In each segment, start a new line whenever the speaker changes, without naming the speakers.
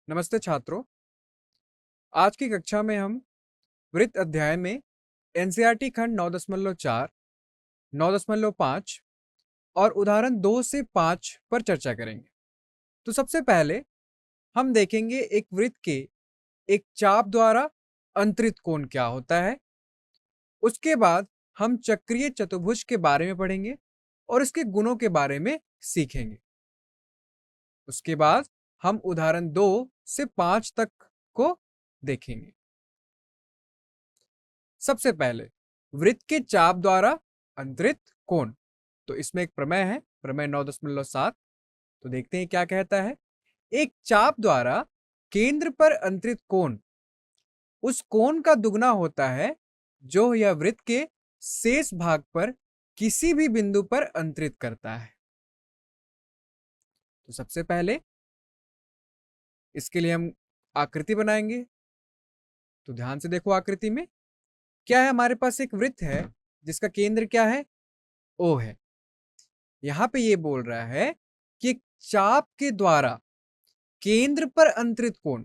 नमस्ते छात्रों। आज की कक्षा में हम वृत्त अध्याय में एनसीईआरटी खंड 9.4, 9.5 और उदाहरण 2 से 5 पर चर्चा करेंगे। तो सबसे पहले हम देखेंगे एक वृत्त के एक चाप द्वारा अंतरित कोण क्या होता है। उसके बाद हम चक्रीय चतुर्भुज के बारे में पढ़ेंगे और इसके गुणों के बारे में सीखेंगे। उसके बाद हम उदाहरण 2 से 5 तक को देखेंगे। सबसे पहले वृत्त के चाप द्वारा अंतरित कोण। तो इसमें एक प्रमेय है, प्रमेय 9.7। तो देखते हैं क्या कहता है। एक चाप द्वारा केंद्र पर अंतरित कोण उस कोण का दुगना होता है जो यह वृत्त के शेष भाग पर किसी भी बिंदु पर अंतरित करता है। तो सबसे पहले इसके लिए हम आकृति बनाएंगे। तो ध्यान से देखो आकृति में क्या है। हमारे पास एक वृत्त है जिसका केंद्र क्या है, ओ है। यहां पे ये बोल रहा है कि चाप के द्वारा केंद्र पर अंतरित कोण,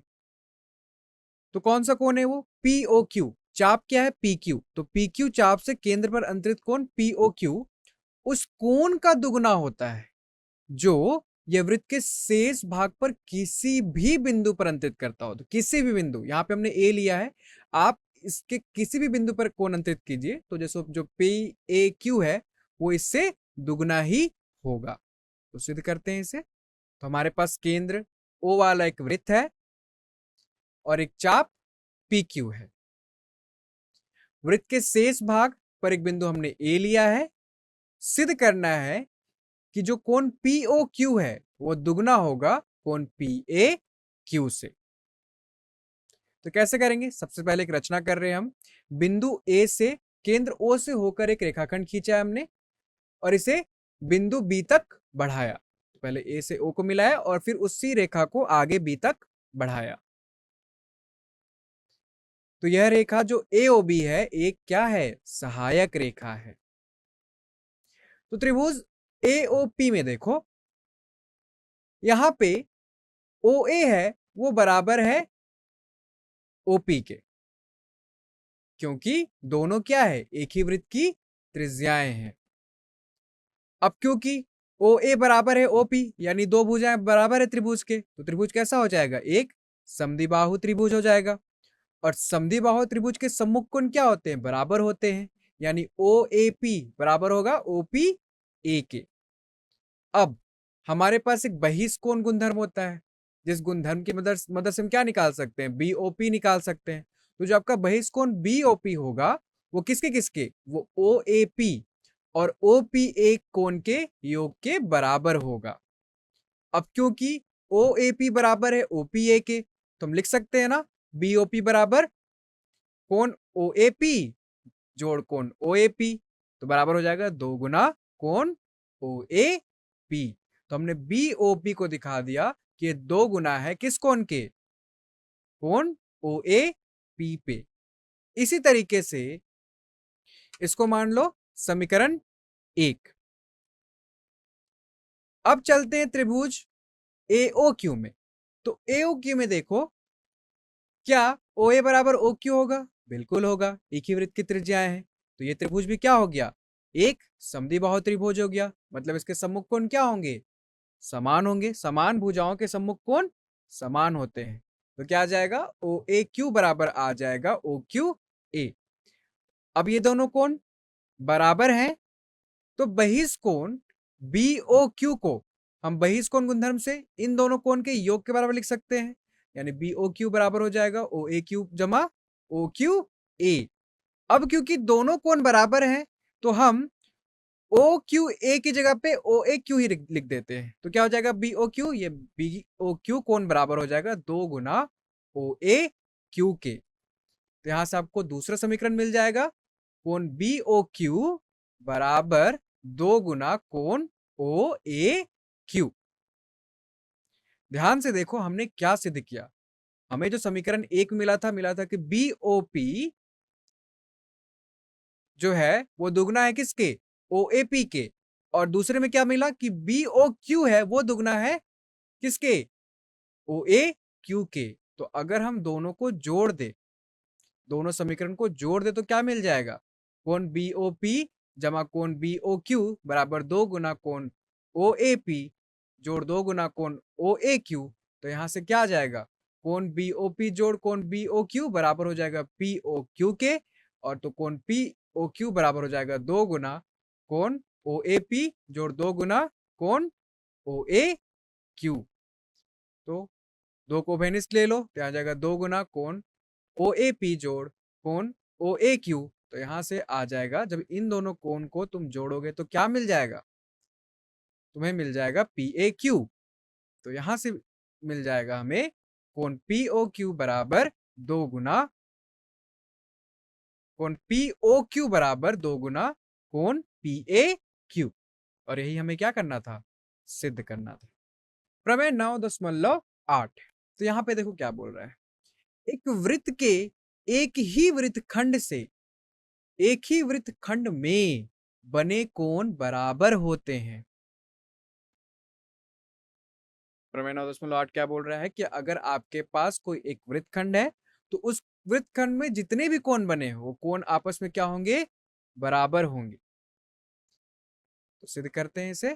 तो कौन सा कोण है वो, पीओ क्यू। चाप क्या है, पी क्यू। तो पी क्यू चाप से केंद्र पर अंतरित कोण पीओ क्यू उस कोण का दुगना होता है जो यह वृत्त के शेष भाग पर किसी भी बिंदु पर अंतरित करता हो। तो किसी भी बिंदु, यहां पे हमने ए लिया है, आप इसके किसी भी बिंदु पर कोण अंतरित कीजिए तो जैसे जो पी ए क्यू है वो इससे दुगना ही होगा। तो सिद्ध करते हैं इसे। तो हमारे पास केंद्र ओ वाला एक वृत्त है और एक चाप पी क्यू है। वृत्त के शेष भाग पर एक बिंदु हमने ए लिया है। सिद्ध करना है कि जो कोण पीओ क्यू है वो दुगना होगा कोण पी ए क्यू से। तो कैसे करेंगे। सबसे पहले एक रचना कर रहे हैं हम। बिंदु ए से केंद्र ओ से होकर एक रेखाखंड खींचा है हमने और इसे बिंदु बी तक बढ़ाया। तो पहले ए से ओ को मिलाया और फिर उसी रेखा को आगे बी तक बढ़ाया। तो यह रेखा जो एओबी है एक क्या है, सहायक रेखा है। तो त्रिभुज एओपी में देखो, यहां पे ओए है वो बराबर है ओपी के, क्योंकि दोनों क्या है, एक ही वृत्त की त्रिज्याएं हैं। अब क्योंकि ओ ए बराबर है ओपी यानी दो भुजाएं बराबर है त्रिभुज के, तो त्रिभुज कैसा हो जाएगा, एक समद्विबाहु त्रिभुज हो जाएगा। और समद्विबाहु त्रिभुज के सम्मुख कोण क्या होते हैं, बराबर होते हैं, यानी ओ ए पी बराबर होगा ओपी ए के। अब हमारे पास एक बहिष्कोण गुणधर्म होता है जिस गुणधर्म की मदद से हम क्या निकाल सकते हैं, बीओपी निकाल सकते हैं। तो जो आपका बहिष्कोण बीओपी होगा वो किसके किसके, वो ओ ए पी और ओपी ए कोण के योग के बराबर होगा। अब क्योंकि ओ ए पी बराबर है ओपी ए के तो हम लिख सकते हैं ना, बीओपी बराबर कोण ओ ए पी जोड़ कोण ओ ए पी, तो बराबर हो जाएगा 2 गुना कोण ओ ए पी। तो हमने बीओपी को दिखा दिया कि ये 2 गुना है किस कोण के, कोण ओ ए पी पे। इसी तरीके से इसको मान लो समीकरण 1। अब चलते हैं त्रिभुज एओ क्यू में। तो एओ क्यू में देखो, क्या ओ ए बराबर ओ क्यू होगा, बिल्कुल होगा, एक ही वृत्त की त्रिज्याएं हैं। तो ये त्रिभुज भी क्या हो गया, एक समद्विबाहु त्रिभुज हो गया। मतलब इसके सम्मुख कोण क्या होंगे, समान होंगे। समान भुजाओं के सम्मुख कोण समान होते हैं। तो क्या आ जाएगा, ओ ए क्यू बराबर आ जाएगा ओ क्यू ए। अब ये दोनों कोण बराबर हैं तो बहिष्कोण बीओ क्यू को हम बहिष्कोण गुणधर्म से इन दोनों कोण के योग के बराबर लिख सकते हैं, यानी बीओ क्यू बराबर हो जाएगा ओ ए क्यू जमा ओ क्यू ए। अब क्योंकि दोनों कोण बराबर हैं तो हम ओ क्यू ए की जगह पे ओ ए क्यू ही लिख देते हैं। तो क्या हो जाएगा, बी ओ क्यू, ये बी ओ क्यू कोण बराबर हो जाएगा 2 गुना ओ ए क्यू के। तो यहां से आपको दूसरा समीकरण मिल जाएगा, कोण बी ओ क्यू बराबर 2 गुना कोण ओ ए क्यू। ध्यान से देखो हमने क्या सिद्ध किया। हमें जो समीकरण 1 मिला था कि बी ओ पी जो है वो दुगना है किसके, ओ ए पी के। और दूसरे में क्या मिला कि बी ओ क्यू है वो दुगना है किसके, ओ ए क्यू के, तो अगर हम दोनों को जोड़ दे, दोनों समीकरण को जोड़ दे तो क्या मिल जाएगा? कोण बीओपी जमा कोण बीओक्यू बराबर 2 गुना कोण ओएपी जोड़ 2 गुना कोण ओएक्यू। तो यहां से क्या आ जाएगा? कोण बीओपी जोड़ कोण बीओक्यू बराबर हो जाएगा पीओक्यू के, और तो कोण पीओक्यू बराबर हो जाएगा 2 गुना कोण ओएपी जोड़ 2 गुना कोण ओएक्यू। तो 2 को वेनिस ले लो तो आ जाएगा 2 गुना कोण ओएपी जोड़ कोण ओएक्यू। तो यहां से आ जाएगा, जब इन दोनों कोण को तुम जोड़ोगे तो क्या मिल जाएगा? तुम्हें मिल जाएगा पीएक्यू। तो यहां से मिल जाएगा हमें कोण पीओक्यू बराबर 2 गुना कोण पीओक्यू बराबर 2 गुना कोण पीएक्यू। और यही हमें क्या करना था? सिद्ध करना था। प्रमेय 9.8। तो यहां पे देखो क्या बोल रहा है। एक वृत्त के एक ही वृत्तखंड से एक ही वृत्तखंड में बने कोण बराबर होते हैं। प्रमेय 9.8 क्या बोल रहा है कि अगर आपके पास कोई एक वृत्तखंड है तो उस वृत्तखंड में जितने भी कोण बने वो कोण आपस में क्या होंगे? बराबर होंगे। तो सिद्ध करते हैं इसे।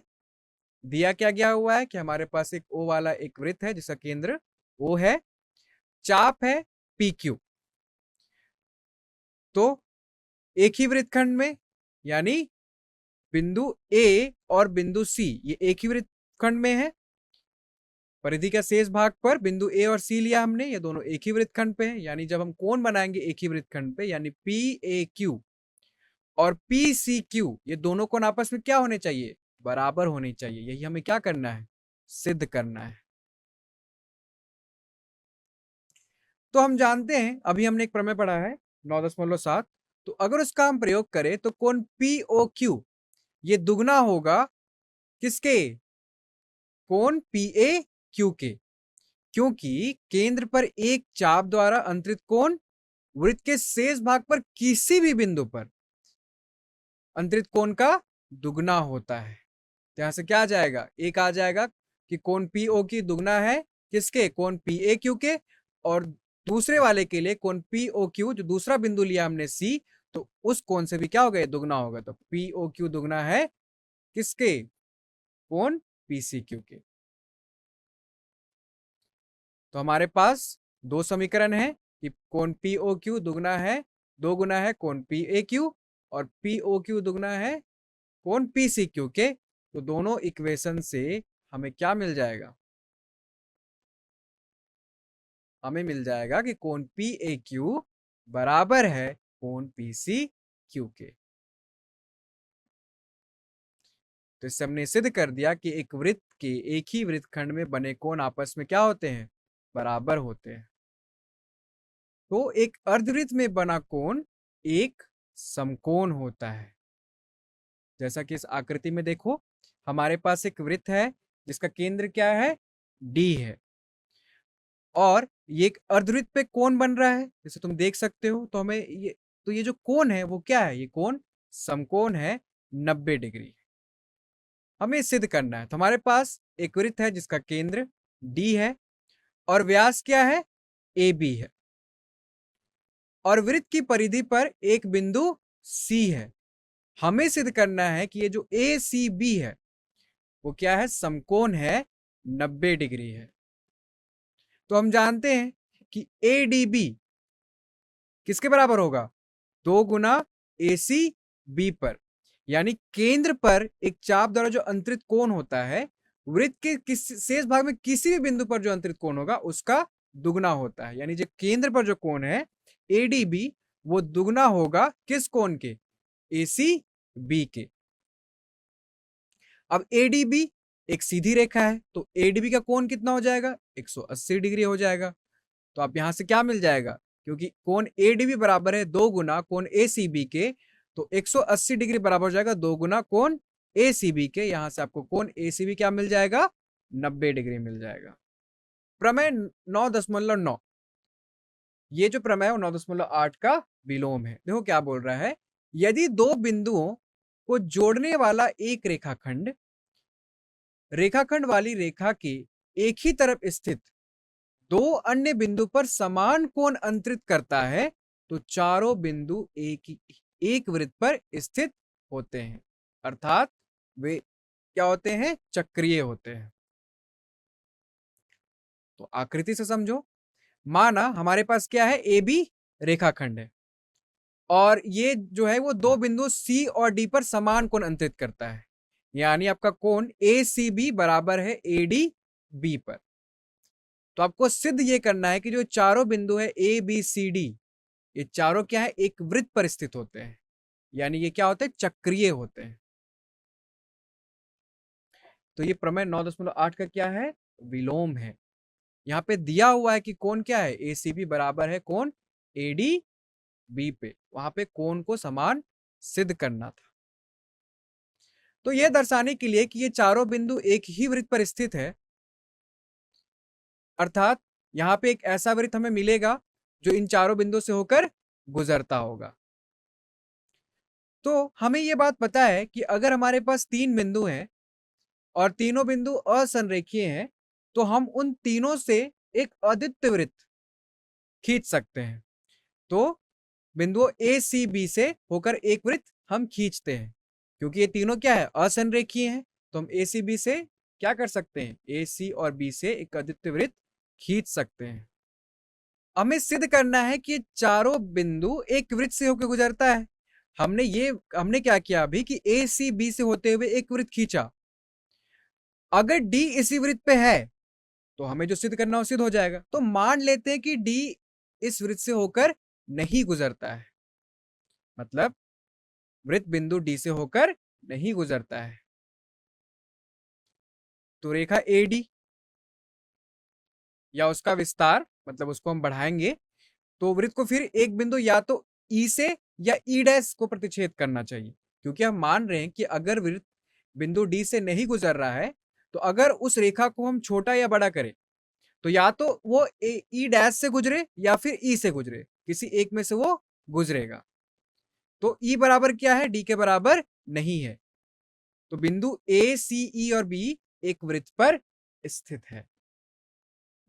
दिया क्या गया हुआ है कि हमारे पास एक ओ वाला एक वृत्त है जिसका केंद्र ओ है, चाप है पी क्यू। तो एक ही वृत्तखंड में, यानी बिंदु ए और बिंदु सी ये एक ही वृत्तखंड में है। परिधि का शेष भाग पर बिंदु ए और सी लिया हमने, ये दोनों एक ही वृत्तखंड पे है। यानी जब हम कोण बनाएंगे एक ही वृत्तखंड पे, यानी पी ए क्यू और पी सी क्यू ये दोनों कोण आपस में क्या होने चाहिए? बराबर होने चाहिए। यही हमें क्या करना है? सिद्ध करना है। तो हम जानते हैं, अभी हमने एक प्रमेय पढ़ा है 9.7। तो अगर उसका हम प्रयोग करें तो कोण पीओक्यू ये दुगना होगा किसके? कोण पीएक्यू के, क्योंकि केंद्र पर एक चाप द्वारा अंतरित कोण वृत्त के शेष भाग पर किसी भी बिंदु पर अंतरित कोण का दुगना होता है। तो यहां से क्या आ जाएगा? एक आ जाएगा कि कोण पीओ की दुगना है किसके? कोण पीएक्यू के। और दूसरे वाले के लिए कोण पीओक्यू जो दूसरा बिंदु लिया हमने सी, तो उस कोण से भी क्या होगा? दुगना होगा। तो पीओक्यू दुगना है किसके? कोण पीसीक्यू के। तो हमारे पास दो समीकरण है कि कोण पीओक्यू दुगना है 2 गुना है कोण पीएक्यू और पीओक्यू दुगना है कोण पीसीक्यू के। तो दोनों इक्वेशन से हमें क्या मिल जाएगा? हमें मिल जाएगा कि कोण पीएक्यू बराबर है कोण पीसीक्यू के। तो इससे हमने सिद्ध कर दिया कि एक वृत्त के एक ही वृत्तखंड में बने कोण आपस में क्या होते हैं? बराबर होते हैं। तो एक अर्धवृत्त में बना कोण एक समकोण होता है। जैसा कि इस आकृति में देखो, हमारे पास एक वृत्त है जिसका केंद्र क्या है? डी है, और ये एक अर्धवृत्त पे कोण बन रहा है जैसे तुम देख सकते हो। तो ये जो कोण है वो क्या है? ये कोण समकोण है 90 डिग्री। हमें सिद्ध करना है। तो हमारे पास एक वृत्त है जिसका केंद्र डी है और व्यास क्या है? ए बी है, और वृत्त की परिधि पर एक बिंदु सी है। हमें सिद्ध करना है कि ये जो ए सी बी है वो क्या है? समकोण है 90 डिग्री है। तो हम जानते हैं कि ए डी बी किसके बराबर होगा? 2 गुना ए सी बी पर। यानी केंद्र पर एक चाप द्वारा जो अंतरित कोण होता है वृत्त के शेष भाग में किसी भी बिंदु पर जो अंतरित कोण होगा उसका दुगना होता है। यानी जो केंद्र पर जो कोण है एडीबी वो दुगना होगा किस कोण के? एसी बी के। अब एडीबी एक सीधी रेखा है तो एडीबी का कोण कितना हो जाएगा? 180 डिग्री हो जाएगा। तो आप यहां से क्या मिल जाएगा? क्योंकि कोण एडीबी बराबर है 2 गुना कोण एसीबी के, तो 180 डिग्री बराबर हो जाएगा 2 गुना कोण एसीबी के। यहां से आपको कोण एसीबी क्या मिल जाएगा? 90 डिग्री मिल जाएगा। प्रमेय 9.9, ये जो प्रमेय है 9.8 का विलोम है। देखो क्या बोल रहा है। यदि दो बिंदुओं को जोड़ने वाला एक रेखाखंड वाली रेखा के एक ही तरफ स्थित दो अन्य बिंदु पर समान कोण अंतरित करता है तो चारों बिंदु एक वृत्त पर स्थित होते हैं, अर्थात वे क्या होते हैं? चक्रीय होते हैं। तो आकृति से समझो, माना हमारे पास क्या है? ए बी रेखाखंड है और ये जो है वो दो बिंदु सी और डी पर समान कोण अंतरित करता है, यानी आपका कोण ए सी बी बराबर है ए डी बी पर। तो आपको सिद्ध ये करना है कि जो चारों बिंदु है ए बी सी डी, ये चारों क्या है? एक वृत्त पर स्थित होते हैं, यानी ये क्या होते हैं? चक्रीय होते हैं। तो ये प्रमेय 9.8 का क्या है? विलोम है। यहाँ पे दिया हुआ है कि कोण क्या है? ए सी बी बराबर है कोण ए डी बी पे, वहां पे कोण को समान सिद्ध करना था। तो यह दर्शाने के लिए कि ये चारों बिंदु एक ही वृत्त पर स्थित है, अर्थात यहां पे एक ऐसा वृत्त हमें मिलेगा जो इन चारों बिंदुओं से होकर गुजरता होगा। तो हमें यह बात पता है कि अगर हमारे पास तीन बिंदु हैं और तीनों बिंदु असंरेखीय हैं, तो हम उन तीनों से एक अद्वितीय वृत्त खींच सकते हैं। तो बिंदुओं ए सी बी से होकर एक वृत्त हम खींचते हैं, क्योंकि ये तीनों क्या है? असंरेखीय हैं। तो हम ए सी बी से क्या कर सकते हैं? ए सी और बी से एक अद्वितीय वृत्त खींच सकते हैं। हमें सिद्ध करना है कि चारों बिंदु एक वृत्त से होकर गुजरता है। हमने क्या किया अभी कि ए सी बी से होते हुए एक वृत्त खींचा। अगर डी इसी वृत्त पे है तो हमें जो सिद्ध करना हो सिद्ध हो जाएगा। तो मान लेते हैं कि डी इस वृत्त से होकर नहीं गुजरता है, मतलब वृत्त बिंदु डी से होकर नहीं गुजरता है। तो रेखा एडी या उसका विस्तार, मतलब उसको हम बढ़ाएंगे तो वृत्त को फिर एक बिंदु या तो ई से या ई डैश को प्रतिच्छेद करना चाहिए, क्योंकि हम मान रहे हैं कि अगर वृत्त बिंदु डी से नहीं गुजर रहा है तो अगर उस रेखा को हम छोटा या बड़ा करें तो या तो वो ई डैश से गुजरे या फिर ई से गुजरे, किसी एक में से वो गुजरेगा। तो ई बराबर क्या है? डी के बराबर नहीं है। तो बिंदु ए सी ई और बी एक वृत्त पर स्थित है।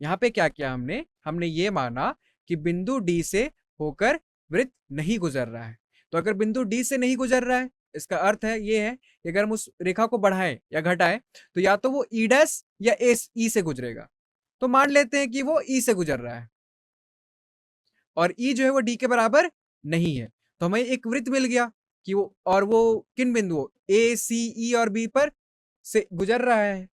यहां पे क्या किया हमने ये माना कि बिंदु डी से होकर वृत्त नहीं गुजर रहा है। तो अगर बिंदु डी से नहीं गुजर रहा है, इसका अर्थ है ये है कि अगर हम उस रेखा को बढ़ाएं या घटाएं तो या तो वो ई डैश या ई से गुजरेगा। तो मान लेते हैं कि वो ई से गुजर रहा है और ई जो है वो डी के बराबर नहीं है। तो हमें एक वृत्त मिल गया कि वो किन बिंदुओं ए सी ई और बी पर से गुजर रहा है।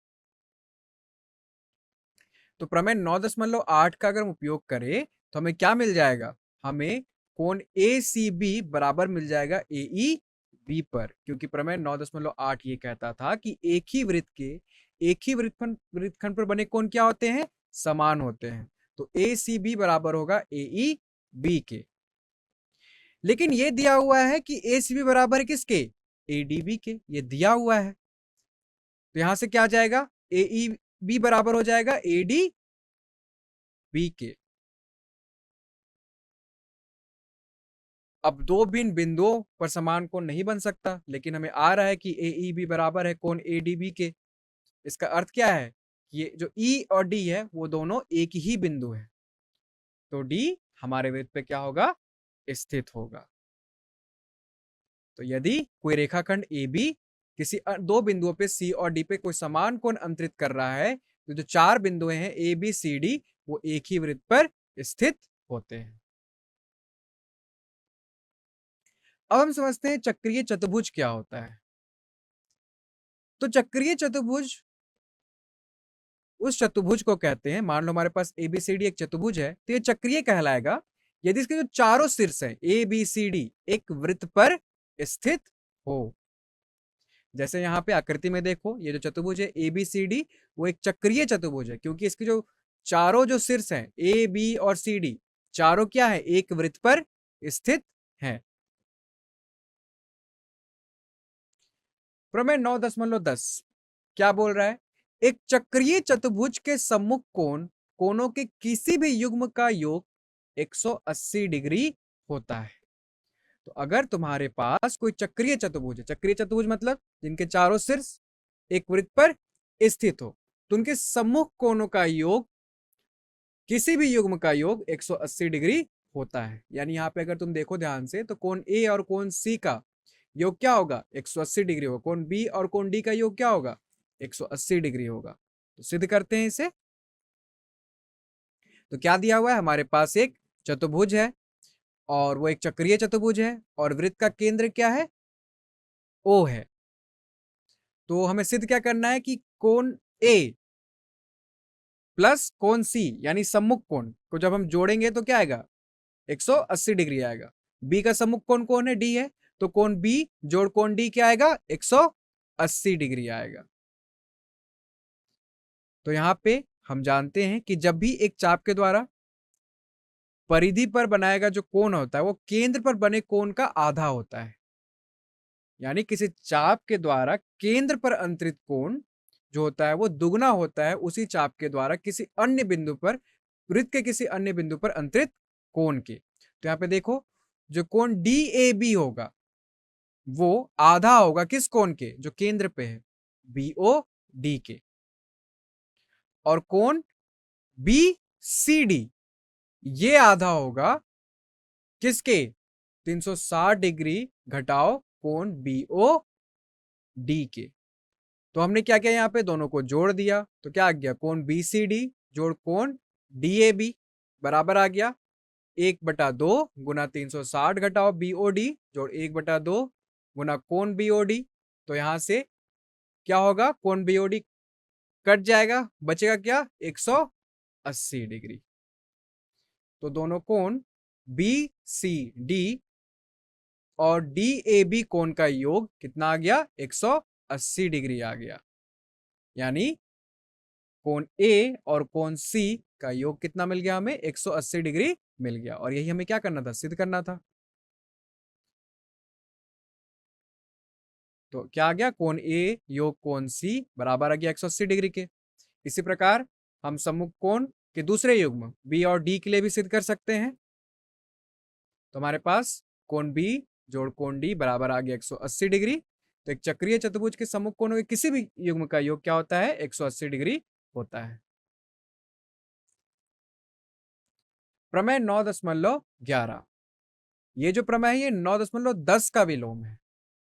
तो प्रमेय 9.8 का अगर हम उपयोग करें तो हमें क्या मिल जाएगा? हमें कोण ए सी बी बराबर मिल जाएगा ए ई बी पर, क्योंकि प्रमेय 9.8 ये कहता था कि एक ही वृत्तखंड पर बने कोण क्या होते हैं? समान होते हैं। तो ए सी बी बराबर होगा ए ई बी के। लेकिन ये दिया हुआ है कि ए सी बी बराबर है किसके? ए डी बी के, ये दिया हुआ है। तो यहां से क्या आ जाएगा? ए ई बी बराबर हो जाएगा ए डी बी के। अब दो भिन्न बिंदुओं पर समान कोण नहीं बन सकता, लेकिन हमें आ रहा है कि ए ई बी बराबर है कोण ए डी बी के। इसका अर्थ क्या है? ये जो ई और डी है वो दोनों एक ही बिंदु है, तो डी हमारे वृत्त पे क्या होगा? स्थित होगा। तो यदि कोई रेखाखंड ए बी किसी दो बिंदुओं पे सी और डी पे कोई समान कोण अंतरित कर रहा है तो जो चार बिंदु हैं ए बी सी डी वो एक ही वृत्त पर स्थित होते हैं। अब हम समझते हैं चक्रीय चतुर्भुज क्या होता है। तो चक्रीय चतुर्भुज उस चतुर्भुज को कहते हैं, मान लो हमारे पास ए बी सी डी एक चतुर्भुज है तो ये चक्रीय कहलाएगा यदि इसके जो चारों शीर्ष हैं ए बी सी डी एक वृत्त पर स्थित हो। जैसे यहाँ पे आकृति में देखो, ये जो चतुर्भुज है ए बी सी डी वो एक चक्रीय चतुर्भुज है, क्योंकि इसके जो चारों जो शीर्ष हैं ए बी और सी डी चारों क्या है? एक वृत्त पर स्थित हैं। प्रमेय 9.10 क्या बोल रहा है? एक चक्रीय चतुर्भुज के सम्मुख कोणों के किसी भी युग्म का योग 180 डिग्री होता है। तो अगर तुम्हारे पास कोई चक्रीय चतुर्भुज है, चक्रीय चतुर्भुज मतलब जिनके चारों शीर्ष एक वृत्त पर स्थित हो, तो उनके सम्मुख कोणों का योग किसी भी युग्म का योग 180 डिग्री होता है। यानी यहाँ पे अगर तुम देखो ध्यान से तो कोण ए और कोण सी का योग क्या होगा? 180 डिग्री होगा। कोण बी और कोण डी का योग क्या होगा? 180 डिग्री होगा। तो सिद्ध करते हैं इसे। तो क्या दिया हुआ है हमारे पास? एक चतुर्भुज है और वो एक चक्रीय चतुर्भुज है और वृत्त का केंद्र क्या है? ओ है। तो हमें सिद्ध क्या करना है कि कोण ए प्लस कोण सी यानी सम्मुख कोण को जब हम जोड़ेंगे तो क्या आएगा? 180 डिग्री आएगा। बी का सम्मुख कोण कौन है? डी है। तो कोण बी जोड़ कोण डी क्या आएगा? 180 डिग्री आएगा। तो यहां पे हम जानते हैं कि जब भी एक चाप के द्वारा परिधि पर बनाया गया जो कोण होता है वो केंद्र पर बने कोण का आधा होता है। यानी किसी चाप के द्वारा केंद्र पर अंतरित कोण जो होता है वो दुगना होता है उसी चाप के द्वारा किसी अन्य बिंदु पर, वृत्त के किसी अन्य बिंदु पर अंतरित कोण के। तो यहाँ पे देखो जो कोण डी ए बी होगा वो आधा होगा किस कोण के? जो केंद्र पे है, बी ओ डी के। और कोण बी सी डी ये आधा होगा किसके? 360 डिग्री घटाओ कोण बी ओ डी के। तो हमने क्या किया? यहाँ पे दोनों को जोड़ दिया तो क्या आ गया? कोण बी सी डी जोड़ कोण डी ए बी बराबर आ गया 1/2 गुना 360 घटाओ बी ओ डी जोड़ 1/2 गुना कोण बी ओ डी। तो यहां से क्या होगा? कोण बी ओ डी कट जाएगा, बचेगा क्या? 180 डिग्री। तो दोनों कोण बी सी डी और डी ए बी कोण का योग कितना आ गया? 180 डिग्री आ गया। यानी कोण ए और कोण सी का योग कितना मिल गया हमें? 180 डिग्री मिल गया। और यही हमें क्या करना था? सिद्ध करना था। तो क्या आ गया? कोण ए योग कोण सी बराबर आ गया 180 डिग्री के। इसी प्रकार हम सम्मुख कोण के दूसरे युग्म बी और डी के लिए भी सिद्ध कर सकते हैं। तो हमारे पास कोण बी जोड़ कोण डी बराबर आ गया 180 डिग्री। तो एक चक्रीय चतुर्भुज के सम्मुख कोणों के किसी भी युग्म का योग क्या होता है? 180 डिग्री होता है। प्रमेय 9.11 ये जो प्रमेय है ये 9.10 का विलोम है।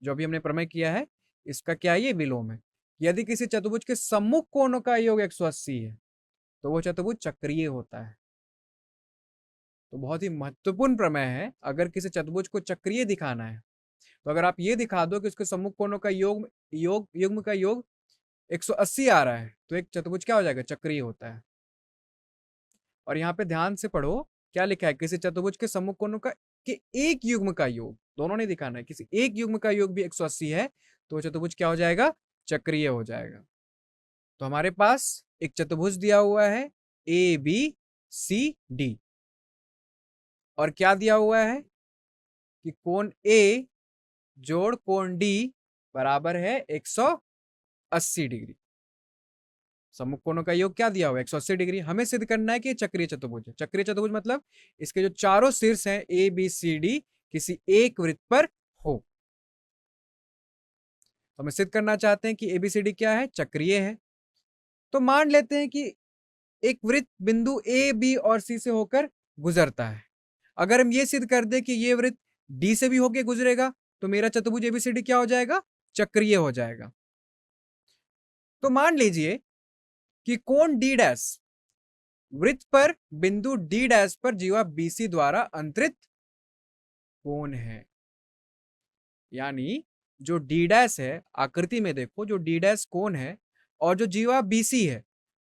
जो अभी हमने प्रमेय किया है इसका क्या है? ये विलोम है। यदि किसी चतुर्भुज के सम्मुख कोणों का योग 180 है तो वो चतुर्भुज चक्रीय होता है। तो बहुत ही महत्वपूर्ण प्रमेय है। अगर किसी चतुर्भुज को चक्रीय दिखाना है तो अगर आप ये दिखा दो कि उसके सम्मुख कोणों का युग्म का योग 180 आ रहा है तो एक चतुर्भुज क्या हो जाएगा? चक्रीय होता है। और यहाँ पे ध्यान से पढ़ो क्या लिखा है? किसी चतुर्भुज के सम्मुख कोणों का के एक युग्म का योग, दोनों ने दिखाना है, किसी एक युग्म का योग भी 180 है तो चतुर्भुज क्या हो जाएगा? चक्रीय हो जाएगा। तो हमारे पास एक चतुर्भुज दिया हुआ है ए बी सी डी और क्या दिया हुआ है कि कोण ए जोड़ कोण डी बराबर है 180 डिग्री। सम्मुख कोणों का योग क्या दिया हुआ है? 180 डिग्री। हमें सिद्ध करना है कि चक्रीय चतुर्भुज है। चक्रीय चतुर्भुज मतलब इसके जो चारों शीर्ष हैं ए बी सी डी किसी एक वृत्त पर हो। तो हमें सिद्ध करना चाहते हैं कि एबीसीडी क्या है? चक्रीय है। तो मान लेते हैं कि एक वृत्त बिंदु ए बी और सी से होकर गुजरता है। अगर हम ये सिद्ध कर दें कि ये वृत्त डी से भी होकर गुजरेगा तो मेरा चतुर्भुज एबीसीडी क्या हो जाएगा? चक्रीय हो जाएगा। तो मान लीजिए कि कोण डी डैश वृत्त पर बिंदु डी डैश पर जीवा बीसी द्वारा अंतरित कोण है। यानी जो डी डैश है, आकृति में देखो जो डी डैश कोण है और जो जीवा बीसी है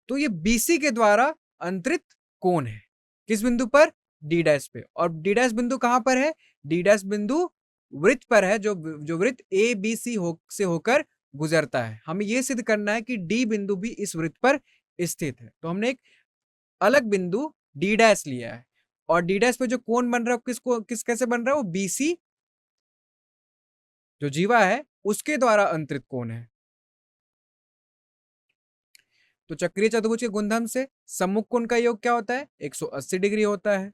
तो ये बीसी के द्वारा अंतरित कोण है। किस बिंदु पर? डी डैश पे। और डी डैश बिंदु कहां पर है? डी डैश बिंदु वृत्त पर है जो वृत्त ए बी सी से होकर गुजरता है। हमें यह सिद्ध करना है कि डी बिंदु भी इस वृत्त पर स्थित है। तो हमने एक अलग बिंदु डी डैश लिया है और डी डैश पे जो कोण बन रहा है किस कैसे बन रहा है? वो बीसी जो जीवा है उसके द्वारा अंतरित कोण है। तो चक्रीय चतुर्भुज के गुणधर्म से सम्मुख कोण का योग क्या होता है? 180 डिग्री होता है।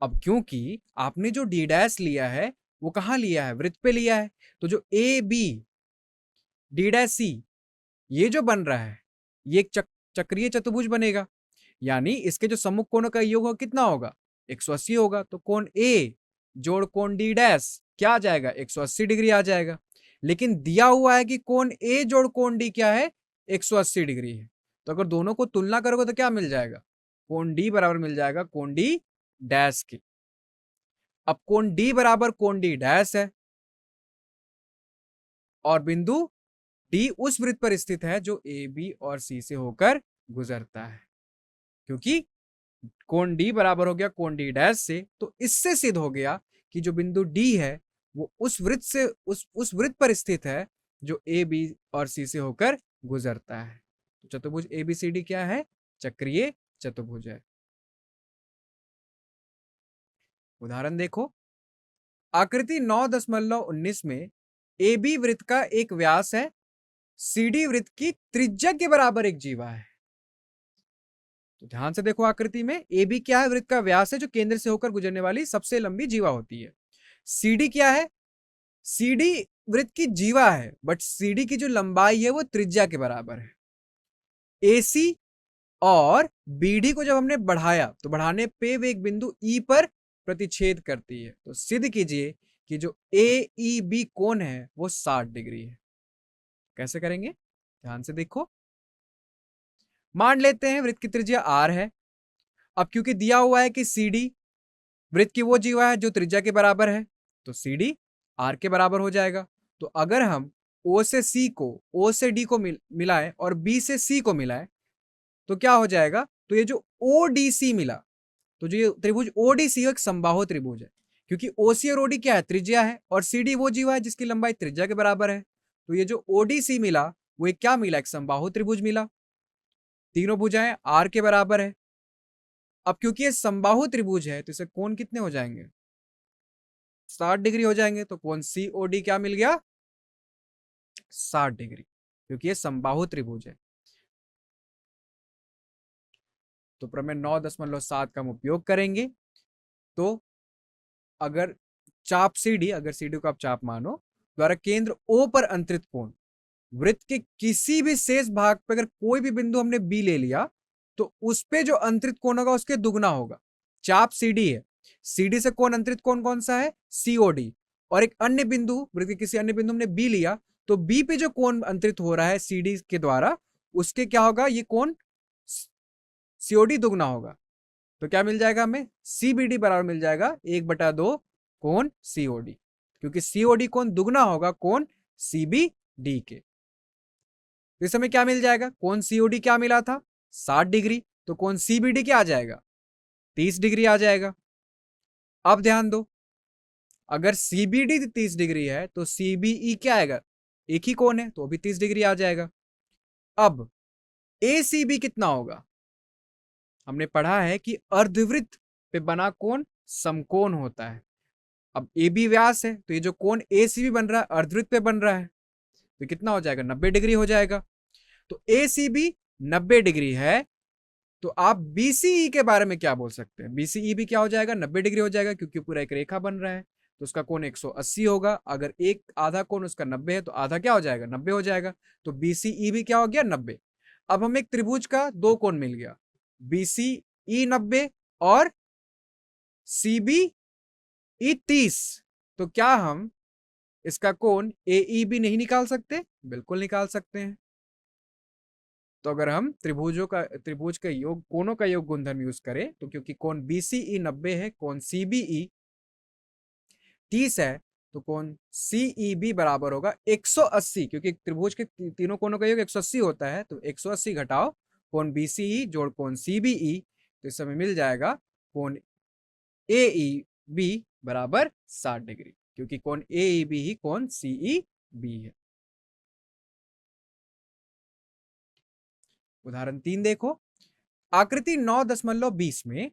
अब क्योंकि आपने जो डी डैश लिया है वो कहां लिया है? वृत्त पे लिया है। तो जो A B D dash C ये जो बन रहा है ये एक चक्रीय चतुर्भुज बनेगा। यानी इसके जो सम्मुख कोणों का योग होगा कितना होगा, 180 होगा। तो कोण ए जोड़ कोण डी डैश क्या आ जाएगा, 180 डिग्री आ जाएगा। लेकिन दिया हुआ है कि कोण ए जोड़ कोण डी क्या है, 180 डिग्री है। तो अगर दोनों को तुलना करोगे तो क्या मिल जाएगा, कोण डी बराबर मिल जाएगा कोण डी डैश के। अब कोण डी बराबर कोण डी डैश है और बिंदु डी उस वृत्त पर स्थित है जो ए बी और सी से होकर गुजरता है। क्योंकि कोण डी बराबर हो गया कोण डी डैश से, तो इससे सिद्ध हो गया कि जो बिंदु डी है वो उस वृत्त से उस वृत्त पर स्थित है जो ए बी और सी से होकर गुजरता है। तो चतुर्भुज एबीसीडी क्या है, चक्रीय चतुर्भुज है। उदाहरण देखो, आकृति 9.19 में ए बी वृत्त का एक व्यास है, सी डी वृत्त की त्रिज्या के बराबर एक जीवा है। तो ध्यान से देखो, आकृति में ए बी क्या है, वृत्त का व्यास है जो केंद्र से होकर गुजरने वाली सबसे लंबी जीवा होती है। सी डी क्या है, सी डी वृत्त की जीवा है, बट सी डी की जो लंबाई है वो त्रिज्या के बराबर है। ए सी और बी डी को जब हमने बढ़ाया तो बढ़ाने पे वे एक बिंदु ई पर प्रतिच्छेद करती है। तो सिद्ध कीजिए कि जो ए ई बी कोण है वो 60 डिग्री है। कैसे करेंगे, ध्यान से देखो। मान लेते हैं वृत्त की त्रिज्या आर है। अब क्योंकि दिया हुआ है कि सी डी वृत्त की वो जीवा है जो त्रिज्या के बराबर है, तो सी डी आर के बराबर हो जाएगा। तो अगर हम ओ से सी को, ओ से डी को मिलाएं और बी से सी को मिलाएं तो क्या हो जाएगा, तो ये जो ओडीसी मिला, तो जो ये त्रिभुज ओडीसी एक समबाहु त्रिभुज है। क्योंकि ओसी और ओडी क्या है, त्रिज्या है, और सीडी वो जीवा है जिसकी लंबाई त्रिज्या के बराबर है। तो ये जो ओडीसी मिला वो एक क्या मिला, एक समबाहु त्रिभुज मिला। तीनों भुजाएं आर के बराबर है। अब क्योंकि ये समबाहु त्रिभुज है तो इसे कोण कितने हो जाएंगे, 60 डिग्री हो जाएंगे। तो कोण सीओडी क्या मिल गया, 60 डिग्री, क्योंकि ये समबाहु त्रिभुज है। तो प्रमेय 9.7 का हम उपयोग करेंगे। तो अगर चाप सीडी, अगर सीडी को आप चाप मानो, द्वारा केंद्र ओ पर अंतरित कोण वृत्त के किसी भी शेष भाग पर अगर कोई भी बिंदु हमने बी ले लिया तो उस पे जो अंतरित कोण होगा उसके दुगना होगा। चाप सीडी है, सीडी से कोण अंतरित कोण कौन सा है, सीओडी। और एक अन्य बिंदु, वृत्त के किसी अन्य बिंदु हमने बी लिया तो बी पे जो कोण अंतरित हो रहा है सीडी के द्वारा, उसके क्या होगा, ये कोण सीओडी दुगना होगा। तो क्या मिल जाएगा हमें, सीबीडी बराबर मिल जाएगा 1/2 कोण सीओडी, क्योंकि सीओडी कोण दुगना होगा कोण सीबीडी के। तो इस समय क्या मिल जाएगा, कोण सीओडी क्या मिला था, 60 डिग्री, तो कोण सीबीडी क्या आ जाएगा, 30 डिग्री आ जाएगा। अब ध्यान दो, अगर सीबीडी 30 डिग्री है तो सीबीई क्या आएगा, एक ही कोण है तो भी 30 डिग्री आ जाएगा। अब एसीबी कितना होगा, हमने पढ़ा है कि अर्धवृत्त पे बना कोण समकोण होता है। अब ए बी व्यास है तो ये जो कोण ए सी बी बन रहा है अर्धवृत्त पे बन रहा है, तो कितना हो जाएगा, 90 डिग्री हो जाएगा। तो ए सी बी 90 डिग्री है, तो आप बीसीई के बारे में क्या बोल सकते हैं, बीसीई भी क्या हो जाएगा, 90 डिग्री हो जाएगा, क्योंकि पूरा एक रेखा बन रहा है तो उसका कोण 180 होगा। अगर एक आधा कोण उसका 90 है तो आधा क्या हो जाएगा, 90 हो जाएगा। तो बीसीई भी क्या हो गया, 90। अब हमें एक त्रिभुज का दो कोण मिल गया, बीसीई 90 और सीबीई 30। तो क्या हम इसका कोण एई भी नहीं निकाल सकते, बिल्कुल निकाल सकते हैं। तो अगर हम त्रिभुज का योग, कोणों का योग गुणधर्म यूज करें, तो क्योंकि कोण बीसीई 90 है, कोण सीबीई 30 है, तो कोण सीईबी बराबर होगा 180, क्योंकि त्रिभुज के तीनों कोणों का योग 180 होता है। तो 180 घटाओ कोण बीसीई जोड़ कोण सीबीई, तो इस समय मिल जाएगा कोण एईबी बराबर 60 डिग्री, क्योंकि कोण एईबी ही कोण सीईबी है। उदाहरण 3 देखो, आकृति 9.20 में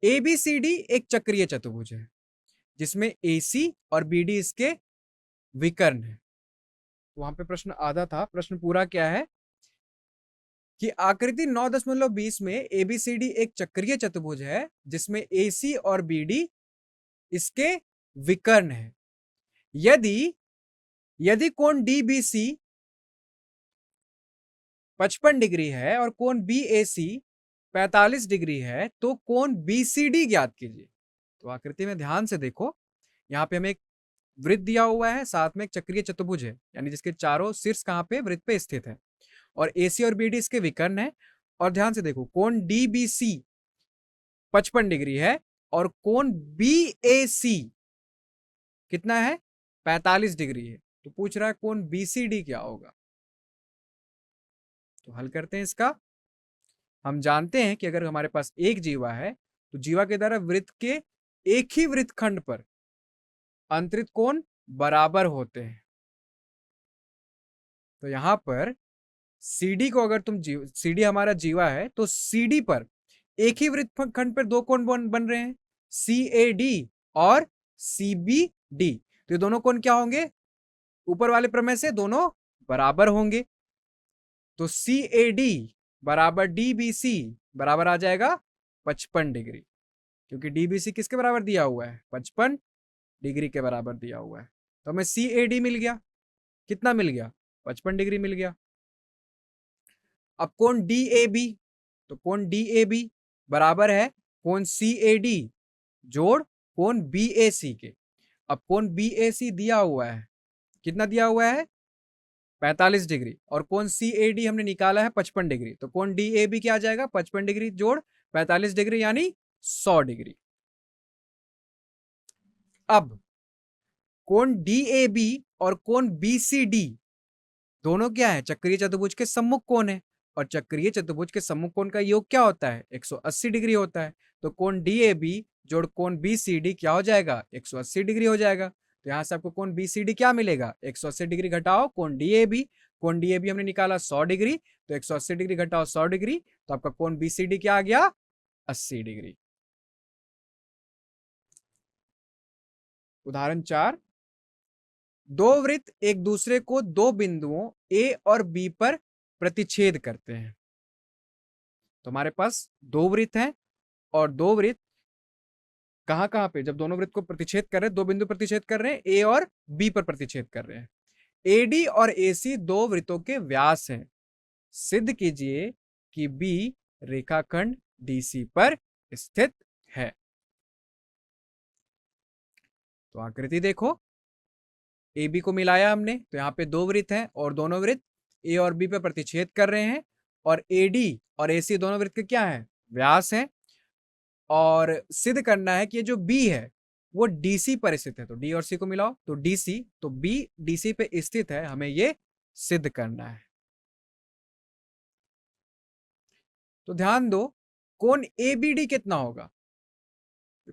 एबीसीडी एक चक्रीय चतुर्भुज है जिसमें एसी और बीडी इसके विकर्ण है। वहां पे प्रश्न आधा था, प्रश्न पूरा क्या है कि आकृति 9.20 में एबीसीडी एक चक्रीय चतुर्भुज है जिसमें एसी और बीडी इसके विकर्ण है। यदि कोण डीबीसी 55 डिग्री है और कोण बीएसी 45 डिग्री है तो कोण BCD ज्ञात कीजिए। तो आकृति में ध्यान से देखो, यहाँ पे हमें एक वृत्त दिया हुआ है, साथ में एक चक्रीय चतुर्भुज है, यानी जिसके चारों शीर्ष कहाँ पे, वृत्त पे स्थित है, और AC और BD इसके विकर्ण है। और ध्यान से देखो, कोण DBC 55 डिग्री है और कोण BAC कितना है, 45 डिग्री है। तो पूछ रहा है कोण BCD क्या होगा। तो हल करते हैं इसका। हम जानते हैं कि अगर हमारे पास एक जीवा है तो जीवा के द्वारा वृत्त के एक ही वृत्तखंड पर अंतरित कोण बराबर होते हैं। तो यहां पर CD को अगर तुम CD हमारा जीवा है तो CD पर एक ही वृत्तखंड पर दो कोण बन रहे हैं, CAD और CBD। तो ये दोनों कोण क्या होंगे, ऊपर वाले प्रमेय से दोनों बराबर होंगे। तो CAD बराबर DBC बराबर आ जाएगा 55 डिग्री, क्योंकि DBC किसके बराबर दिया हुआ है, 55 डिग्री के बराबर दिया हुआ है। तो हमें CAD मिल गया, कितना मिल गया, 55 डिग्री मिल गया। अब कोण DAB, तो कोण DAB बराबर है कोण CAD जोड़ कोण BAC के। अब कोण BAC दिया हुआ है, कितना दिया हुआ है, 45 डिग्री, और कोण CAD हमने निकाला है 55 डिग्री। तो कोण DAB क्या आ जाएगा, 55 डिग्री जोड़ 45 डिग्री यानी 100 डिग्री। अब कोण DAB और कोण BCD दोनों क्या है, चक्रीय चतुर्भुज के सम्मुख कोण है, और चक्रीय चतुर्भुज के सम्मुख कोण का योग क्या होता है, 180 डिग्री होता है। तो कोण DAB जोड़ कोण BCD क्या हो जाएगा, 180 डिग्री हो जाएगा। तो यहां से आपको कोण BCD क्या मिलेगा, 180 डिग्री घटाओ कोण DAB, कोण DAB हमने निकाला 100 डिग्री, तो 180 डिग्री घटाओ 100 डिग्री, तो आपका कोण BCD क्या आ गया, 80 डिग्री। उदाहरण 4, दो वृत्त एक दूसरे को दो बिंदुओं A और B पर प्रतिच्छेद करते हैं। तो हमारे पास दो वृत्त हैं और दो वृत्त कहां कहां पे, जब दोनों वृत्त को प्रतिच्छेद कर रहे हैं, दो बिंदु प्रतिच्छेद कर रहे हैं, A और B पर प्रतिच्छेद कर रहे हैं। AD और AC दो वृत्तों के व्यास हैं, सिद्ध कीजिए कि B रेखाखंड DC पर स्थित है। तो आकृति देखो, AB को मिलाया हमने, तो यहाँ पे दो वृत्त हैं और दोनों वृत्त A और B पे प्रतिच्छेद कर रहे हैं, और AD और AC दोनों वृत्त के क्या है, व्यास हैं, और सिद्ध करना है कि ये जो B है वो DC पर स्थित है। तो D और C को मिलाओ तो DC, तो B DC पे स्थित है, हमें ये सिद्ध करना है। तो ध्यान दो, कोण ABD कितना होगा,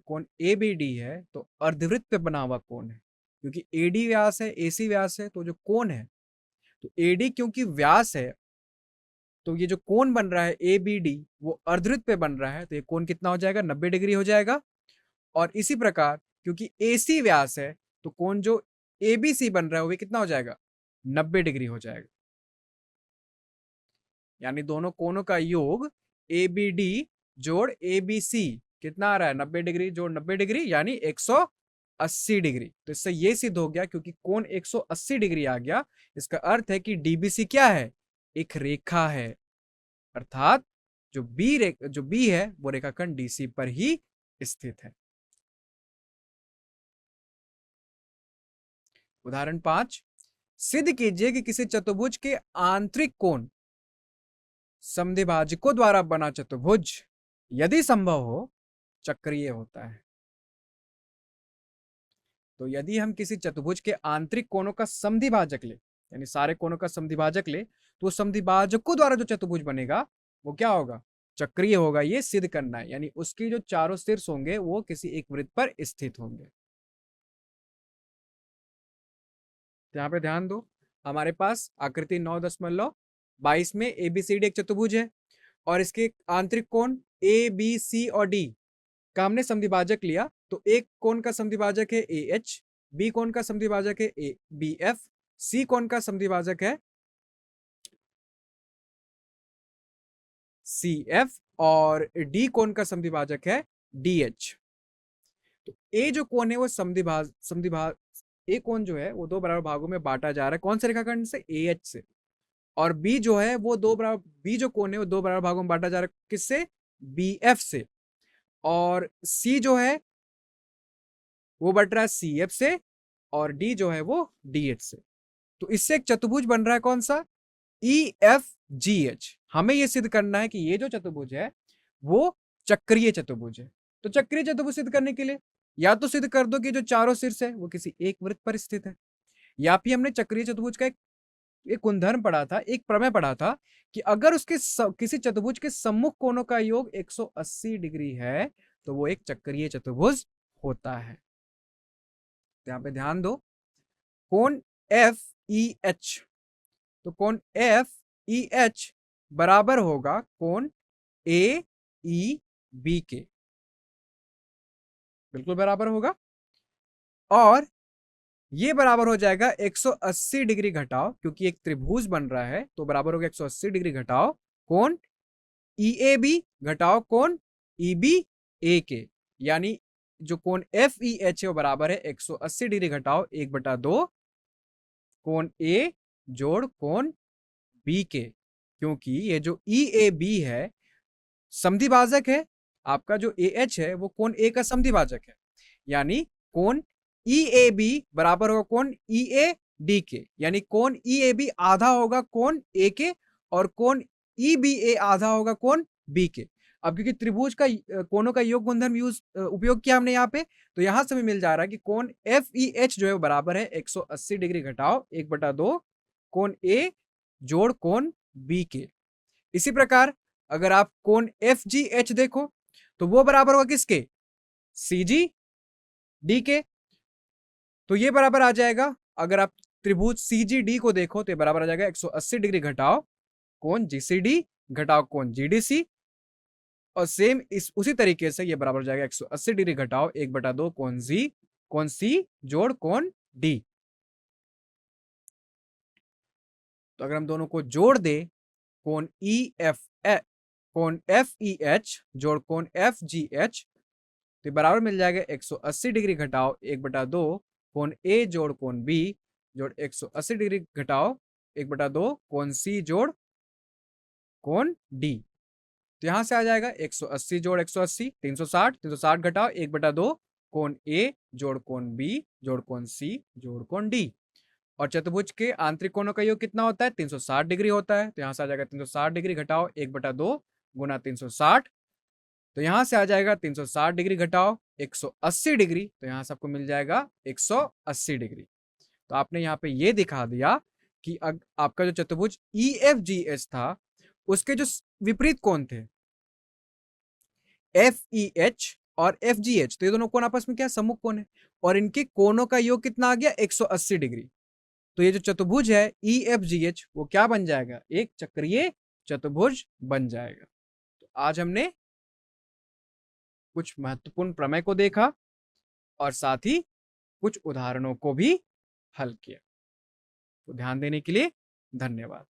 कोण ABD है तो अर्धवृत्त पे बना हुआ कोण है, क्योंकि AD व्यास है AC व्यास है, तो जो कोण है, तो AD क्योंकि व्यास है, तो ये जो कोण बन रहा है ABD वो अर्धवृत्त पे बन रहा है, तो ये कोण कितना हो जाएगा, 90 डिग्री हो जाएगा। और इसी प्रकार क्योंकि AC व्यास है तो कोण जो ABC बन रहा है वो कितना हो जाएगा, 90 डिग्री हो जाएगा। यानी दोनों कोणों का योग ABD जोड़ ABC कितना आ रहा है, 90 डिग्री जोड़ 90 डिग्री यानी 180 डिग्री। तो इससे ये सिद्ध हो गया, क्योंकि कोण 180 डिग्री आ गया, इसका अर्थ है कि DBC क्या है, एक रेखा है, अर्थात जो B है वो रेखाखंड DC पर ही स्थित है। उदाहरण 5, सिद्ध कीजिए कि किसी चतुर्भुज के आंतरिक कोण समद्विभाजकों द्वारा बना चतुर्भुज यदि संभव हो चक्रीय होता है। तो यदि हम किसी चतुर्भुज के आंतरिक कोणों का समद्विभाजक ले, यानी सारे कोणों का समद्विभाजक ले, तो समद्विभाजकों द्वारा जो चतुर्भुज बनेगा वो क्या होगा, चक्रीय होगा। ये सिद्ध करना है, यानी उसकी जो चारों शीर्ष होंगे वो किसी एक वृत्त पर स्थित होंगे। यहाँ पे ध्यान दो, हमारे पास आकृति 9.22 में ABCD एक चतुर्भुज है, और इसके आंतरिक कोण ABC और D का हमने समद्विभाजक लिया। तो एक कोण का समद्विभाजक है AH, B कोण का समद्विभाजक है BF, C कोण का समद्विभाजक है CF, और D कोण का समद्विभाजक है DH। तो A जो कोण है वो समद्विभाज A कोण जो है वो दो बराबर भागों में बांटा जा रहा है, कौन से रेखाखंड से, AH से। और B जो है वो B जो कोण है वो दो बराबर भागों में बांटा जा रहा है, किससे, BF से, और C जो है वो बढ़ रहा है CF से, और D जो है वो DH से। तो इससे एक चतुर्भुज बन रहा है कौन सा? EFGH। हमें यह सिद्ध करना है कि ये जो चतुर्भुज है वो चक्रीय चतुर्भुज है। तो चक्रीय चतुर्भुज सिद्ध करने के लिए या तो सिद्ध कर दो कि जो चारों शीर्ष है वो किसी एक वृत्त पर स्थित है, या फिर हमने चक्रीय चतुर्भुज का एक गुणधर्म पढ़ा था, एक प्रमेय पढ़ा था कि अगर उसके किसी चतुर्भुज के सम्मुख कोणों का योग 180 डिग्री है तो वो एक चक्रीय चतुर्भुज होता है। तो यहां पे ध्यान दो, कोण FEH, तो कोण FEH बराबर होगा कोण AEB के, बिल्कुल बराबर होगा। और ये बराबर हो जाएगा 180 डिग्री घटाओ, क्योंकि एक त्रिभुज बन रहा है तो बराबर होगा 180 डिग्री घटाओ कोण EAB घटाओ कोण EBA के, यानी जो कोण FEH है वो बराबर है 180 डिग्री घटाओ 1/2 कोण A जोड़ कोण B के, क्योंकि ये जो EAB है समद्विभाजक है, आपका जो AH है वो कोण A का समद्विभाजक है, यानी कोण EAB बराबर होगा कोण EAD के, यानी कोण EAB आधा होगा कोण A के और कोण EBA आधा होगा कोण B के। अब क्योंकि त्रिभुज का कोणों का योग गुणधर्म उपयोग किया हमने यहाँ पे, तो यहां से हमें मिल जा रहा है कि कोण FEH जो है वो बराबर है 180 डिग्री घटाओ 1/2 कोण A जोड़ कोण B के। इसी प्रकार अगर आप कोण FGH देखो तो वो बराबर होगा किसके? CGD के। तो ये बराबर आ जाएगा, अगर आप त्रिभुज CGD को देखो तो ये बराबर आ जाएगा 180 डिग्री घटाओ कोण GCD घटाओ कोण GDC, और सेम उसी तरीके से ये बराबर हो जाएगा 180 डिग्री घटाओ 1/2 कोण C जोड़ कोण D। तो अगर हम दोनों को जोड़ दे, कोण FEH जोड़ कोण FGH, तो बराबर मिल जाएगा 180 डिग्री घटाओ 1/2 कोण A जोड़ कोण B जोड़ 180 डिग्री घटाओ 1/2 कोण C जोड़ कोण D। तो यहां से आ जाएगा 180 जोड़ 180 360, 360 घटाओ 1/2 कोण A जोड़ कोण B जोड़ कोण C जोड़ कोण D। और चतुर्भुज के आंतरिक कोणों का योग कितना होता है? 360 डिग्री होता है। तो यहां से आ जाएगा 360 डिग्री घटाओ 1/2 गुना 360, तो यहां से आ जाएगा 360 डिग्री घटाओ 180 डिग्री, तो यहां से आपको मिल जाएगा 180 डिग्री। तो आपने यहाँ पे ये दिखा दिया कि आपका जो चतुर्भुज EFGH था उसके जो विपरीत कोण थे FEH और FGH, तो ये दोनों कोण आपस में क्या सम्मुख कोण है, और इनके कोणों का योग कितना आ गया? 180 डिग्री। तो ये जो चतुर्भुज है EFGH वो क्या बन जाएगा? एक चक्रीय चतुर्भुज बन जाएगा। तो आज हमने कुछ महत्वपूर्ण प्रमेय को देखा और साथ ही कुछ उदाहरणों को भी हल किया। तो ध्यान देने के लिए धन्यवाद।